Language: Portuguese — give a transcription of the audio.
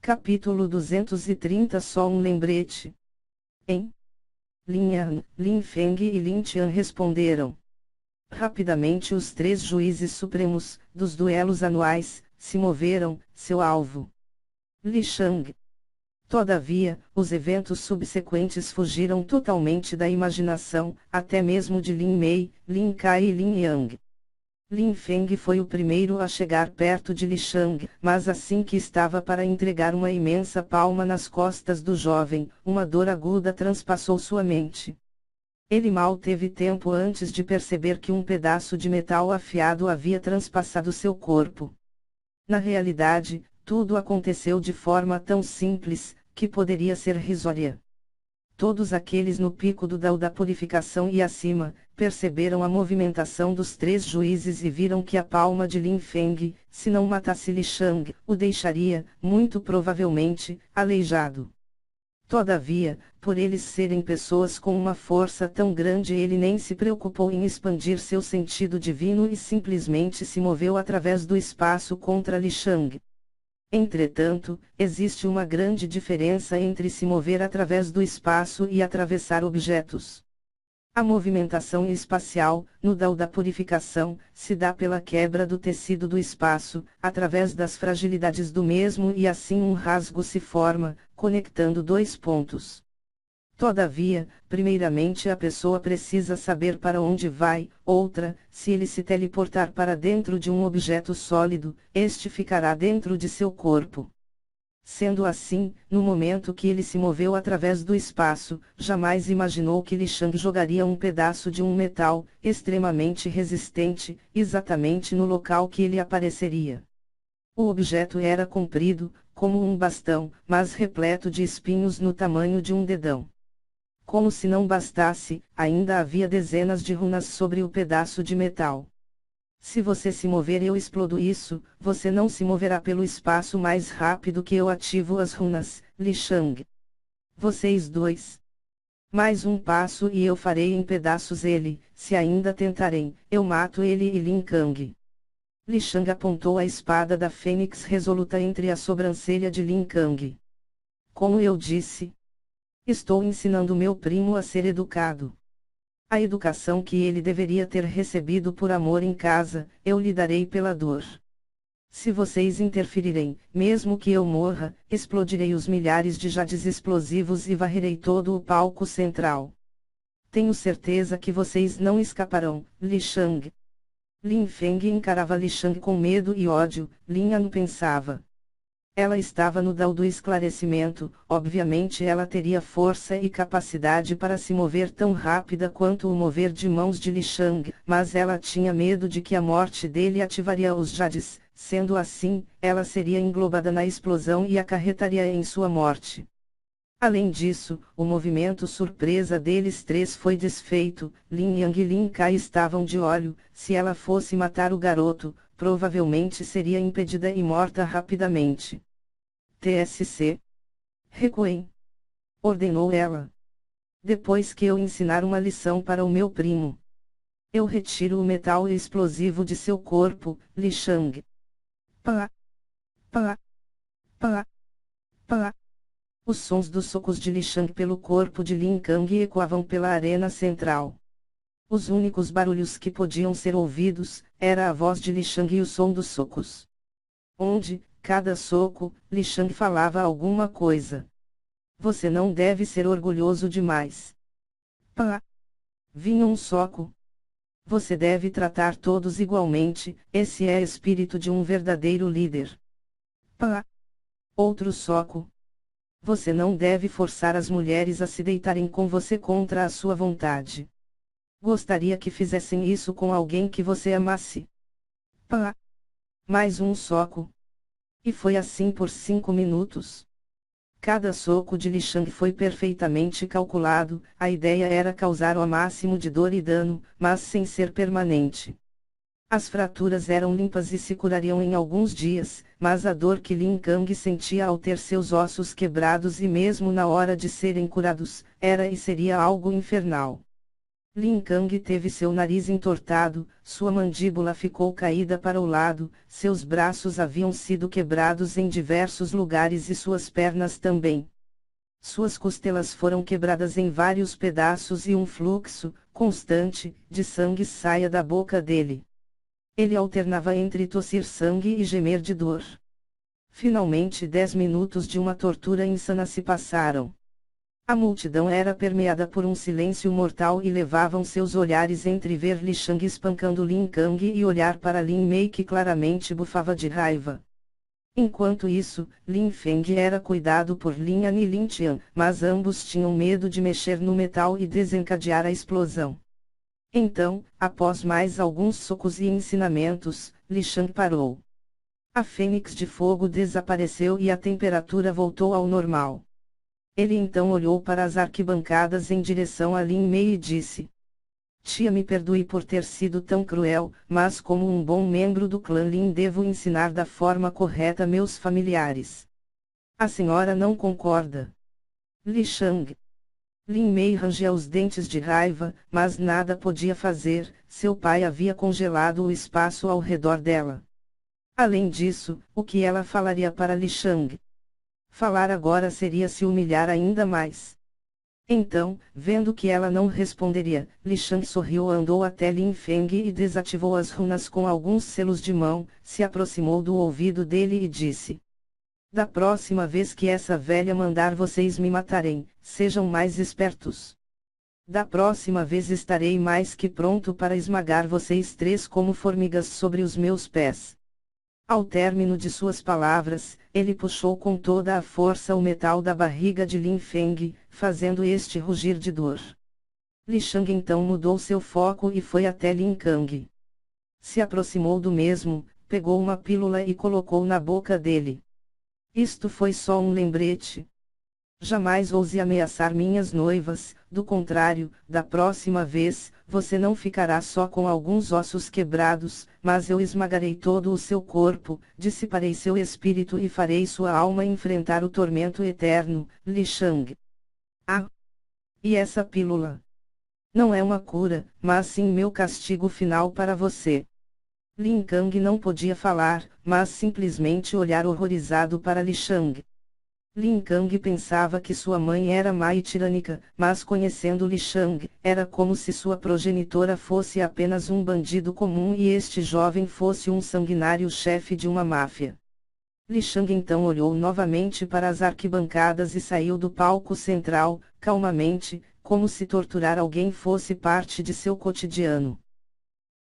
Capítulo 230. Só um lembrete. Em Lin Yan, Lin Feng e Lin Tian responderam. Rapidamente os 3 juízes supremos, dos duelos anuais, se moveram, seu alvo. Li Shang. Todavia, os eventos subsequentes fugiram totalmente da imaginação, até mesmo de Lin Mei, Lin Kai e Lin Yang. Lin Feng foi o primeiro a chegar perto de Li Shang, mas assim que estava para entregar uma imensa palma nas costas do jovem, uma dor aguda transpassou sua mente. Ele mal teve tempo antes de perceber que um pedaço de metal afiado havia transpassado seu corpo. Na realidade, tudo aconteceu de forma tão simples, que poderia ser risória. Todos aqueles no pico do Dao da purificação e acima, perceberam a movimentação dos 3 juízes e viram que a palma de Lin Feng, se não matasse Li Shang, o deixaria, muito provavelmente, aleijado. Todavia, por eles serem pessoas com uma força tão grande, ele nem se preocupou em expandir seu sentido divino e simplesmente se moveu através do espaço contra Li Shang. Entretanto, existe uma grande diferença entre se mover através do espaço e atravessar objetos. A movimentação espacial, no Dao da purificação, se dá pela quebra do tecido do espaço, através das fragilidades do mesmo, e assim um rasgo se forma, conectando 2 pontos. Todavia, primeiramente a pessoa precisa saber para onde vai, outra, se ele se teleportar para dentro de um objeto sólido, este ficará dentro de seu corpo. Sendo assim, no momento que ele se moveu através do espaço, jamais imaginou que Li Shang jogaria um pedaço de um metal, extremamente resistente, exatamente no local que ele apareceria. O objeto era comprido, como um bastão, mas repleto de espinhos no tamanho de um dedão. Como se não bastasse, ainda havia dezenas de runas sobre o pedaço de metal. Se você se mover, eu explodo isso. Você não se moverá pelo espaço mais rápido que eu ativo as runas, Li Shang. Vocês 2. Mais um passo e eu farei em pedaços ele. Se ainda tentarem, eu mato ele e Lin Kang. Li Shang apontou a espada da Fênix resoluta entre a sobrancelha de Lin Kang. Como eu disse, estou ensinando meu primo a ser educado. A educação que ele deveria ter recebido por amor em casa, eu lhe darei pela dor. Se vocês interferirem, mesmo que eu morra, explodirei os milhares de jades explosivos e varrerei todo o palco central. Tenho certeza que vocês não escaparão, Li Shang. Lin Feng encarava Li Shang com medo e ódio, Lin Yan pensava. Ela estava no Dao do esclarecimento, obviamente ela teria força e capacidade para se mover tão rápida quanto o mover de mãos de Li Shang, mas ela tinha medo de que a morte dele ativaria os jades, sendo assim, ela seria englobada na explosão e acarretaria em sua morte. Além disso, o movimento surpresa deles 3 foi desfeito, Lin Yang e Lin Kai estavam de olho, se ela fosse matar o garoto, provavelmente seria impedida e morta rapidamente. TSC. Recuem. Ordenou ela. Depois que eu ensinar uma lição para o meu primo, eu retiro o metal explosivo de seu corpo, Li Shang. Pá. Pá. Pá. Pá. Os sons dos socos de Li Shang pelo corpo de Lin Kang ecoavam pela arena central. Os únicos barulhos que podiam ser ouvidos, era a voz de Li Shang e o som dos socos. Onde, cada soco, Li Shang falava alguma coisa. Você não deve ser orgulhoso demais. Pá! Vinha um soco. Você deve tratar todos igualmente, esse é o espírito de um verdadeiro líder. Pá! Outro soco. Você não deve forçar as mulheres a se deitarem com você contra a sua vontade. Gostaria que fizessem isso com alguém que você amasse. Pá! Mais um soco. E foi assim por 5 minutos. Cada soco de Li Shang foi perfeitamente calculado, a ideia era causar o máximo de dor e dano, mas sem ser permanente. As fraturas eram limpas e se curariam em alguns dias, mas a dor que Lin Kang sentia ao ter seus ossos quebrados e mesmo na hora de serem curados, era e seria algo infernal. Lin Kang teve seu nariz entortado, sua mandíbula ficou caída para o lado, seus braços haviam sido quebrados em diversos lugares e suas pernas também. Suas costelas foram quebradas em vários pedaços e um fluxo, constante, de sangue saía da boca dele. Ele alternava entre tossir sangue e gemer de dor. Finalmente 10 minutos de uma tortura insana se passaram. A multidão era permeada por um silêncio mortal e levavam seus olhares entre ver Li Shang espancando Lin Kang e olhar para Lin Mei que claramente bufava de raiva. Enquanto isso, Lin Feng era cuidado por Lin An e Lin Tian, mas ambos tinham medo de mexer no metal e desencadear a explosão. Então, após mais alguns socos e ensinamentos, Li Shang parou. A fênix de fogo desapareceu e a temperatura voltou ao normal. Ele então olhou para as arquibancadas em direção a Lin Mei e disse: Tia, me perdoe por ter sido tão cruel, mas como um bom membro do clã Lin devo ensinar da forma correta meus familiares. A senhora não concorda? Li Shang. Lin Mei rangia os dentes de raiva, mas nada podia fazer, seu pai havia congelado o espaço ao redor dela. Além disso, o que ela falaria para Li Shang? Falar agora seria se humilhar ainda mais. Então, vendo que ela não responderia, Li Shang sorriu, andou até Lin Feng e desativou as runas com alguns selos de mão, se aproximou do ouvido dele e disse: Da próxima vez que essa velha mandar vocês me matarem, sejam mais espertos. Da próxima vez estarei mais que pronto para esmagar vocês três como formigas sobre os meus pés. Ao término de suas palavras, ele puxou com toda a força o metal da barriga de Lin Feng, fazendo este rugir de dor. Li Shang então mudou seu foco e foi até Lin Kang. Se aproximou do mesmo, pegou uma pílula e colocou na boca dele. Isto foi só um lembrete. Jamais ouse ameaçar minhas noivas, do contrário, da próxima vez, você não ficará só com alguns ossos quebrados, mas eu esmagarei todo o seu corpo, dissiparei seu espírito e farei sua alma enfrentar o tormento eterno, Li Shang. Ah! E essa pílula? Não é uma cura, mas sim meu castigo final para você. Lin Kang não podia falar, mas simplesmente olhar horrorizado para Li Shang. Lin Kang pensava que sua mãe era má e tirânica, mas conhecendo Li Shang, era como se sua progenitora fosse apenas um bandido comum e este jovem fosse um sanguinário chefe de uma máfia. Li Shang então olhou novamente para as arquibancadas e saiu do palco central, calmamente, como se torturar alguém fosse parte de seu cotidiano.